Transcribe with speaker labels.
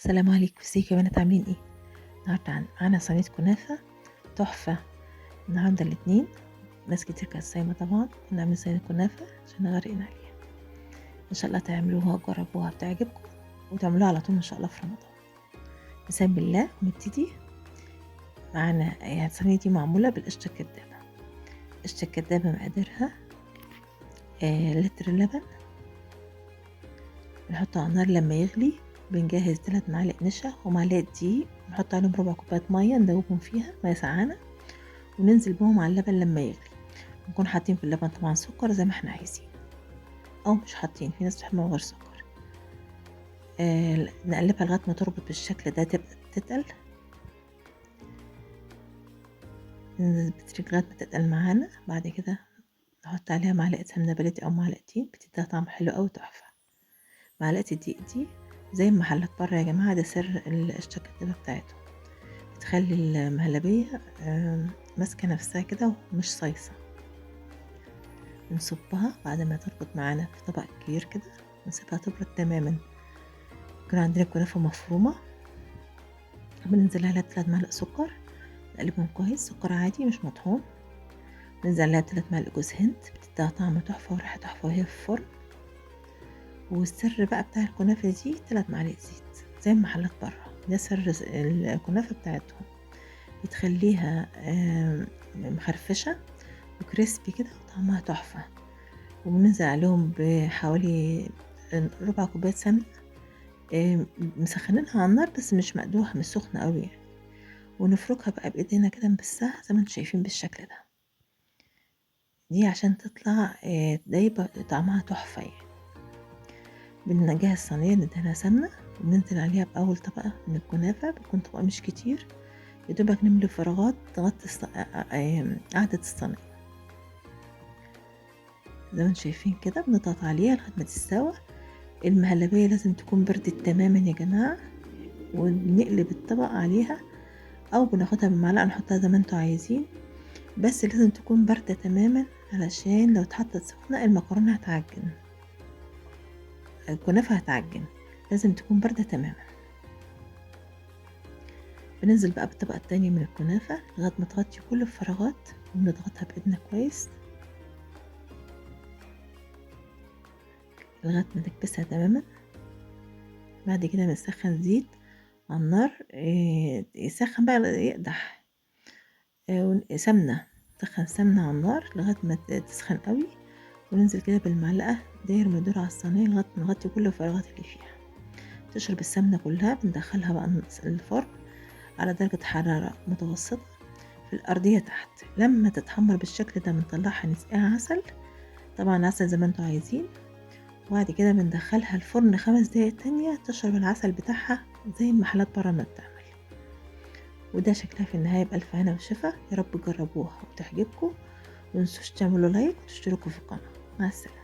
Speaker 1: السلام عليكم، ازيكم يا بنات عاملين ايه؟ النهارده معانا صينية كنافة تحفة. النهارده الاتنين، ناس كتير كانت صايمة طبعا، كنا عاملين صينية كنافة عشان نغرقنا عليها. ان شاء الله تعملوها وجربوها بتعجبكم، وتعملوها على طول ان شاء الله في رمضان. بسم الله ونبتدي. معانا يعني الصينية دي معمولة بالقشطة الكدابة. القشطة الكدابة مقاديرها لتر لبن بنحطه على النار لما يغلي. بنجهز 3 معالق نشا ومعلقة دقيق، نحط عليهم ربع كوباية مية ندوبهم فيها مية سقعانة، وننزل بهم على اللبن لما يغلي. نكون حاطين في اللبن طبعا سكر زي ما احنا عايزين، او مش حاطين، في ناس بتحب من غير سكر. نقلبها لغايه ما تربط بالشكل ده، تبقى تتقل. ننزل بتدريج لغايه ما تتقل معانا. بعد كده نحط عليها معلقه سمنه بلدي او معلقتين، بتديها طعم حلو قوي تحفه. معلقه الدقيق دي زي المحلات بره يا جماعه، ده سر القشطه الكدابه بتاعتهم، بتخلي المهلبيه ماسكه نفسها كده ومش صيصه. نصبها بعد ما تربط معانا في طبق كبير كده، نسيبها تبرد تماما. يكون عندنا كنافة مفرومة، بننزل عليها 3 معالق سكر، نقلبهم كويس، سكر عادي مش مطحون. ننزل عليها 3 معالق جوز هند، بتديها طعم تحفة وريحة تحفة وهي في الفرن. والسر بقى بتاع الكنافة دي 3 معالق زيت زي المحلات بره، ده سر الكنافة بتاعتهم، بتخليها مخرفشة وكريسبي كده وطعمها تحفة. وبننزل عليهم بحوالي ربع كوباية سمنة، مسخنينها على النار بس مش مقدوحة، مش سخنة قوي يعني. ونفركها بقى بايدينا كده نبسها زي ما انتم شايفين بالشكل ده، دي عشان تطلع دايبة طعمها تحفة يعني. بنجهز صينية ندهنها سمنة، وبننزل عليها بأول طبقة من الكنافة، بتكون طبقة مش كتير، يدوبك نملي فراغات تغطي قاعدة الصينية زي ما انتم شايفين كده. بنضغط عليها لغاية ما تستوى. المهلبية لازم تكون بردت تماما يا جماعة، ونقلب الطبق عليها او بناخدها بالمعلقة نحطها زي ما انتوا عايزين، بس لازم تكون باردة تماما علشان لو اتحطت سخنة المكرونة هتعجن، الكنافة هتعجن، لازم تكون باردة تماما. بننزل بقى بالطبقة التانية من الكنافة لغاية ما تغطي كل الفراغات، ونضغطها بإيدنا كويس لغاية ما نكبسها تماما. بعد كده بنسخن زيت على النار، يسخن بقى يقدح، سمنة، نسخن سمنة على النار لغاية ما تسخن قوي، وننزل كده بالمعلقة داير مدور على الصينية لغاية ما نغطي كل الفراغات اللي فيها تشرب السمنة كلها. بندخلها بقى الفرن على درجة حرارة متوسطة في الأرضية تحت. لما تتحمر بالشكل ده بنطلعها نسقيها عسل، طبعا عسل زي ما انتوا عايزين. وبعد كده بندخلها الفرن 5 دقايق تانية تشرب العسل بتاعها زي المحلات برا ما بتعمل. وده شكلها في النهاية بألف هنا وشفا. يا رب تجربوها وتعجبكم، ومتنسوش تعملوا لايك وتشتركوا في القناة. مع السلامة.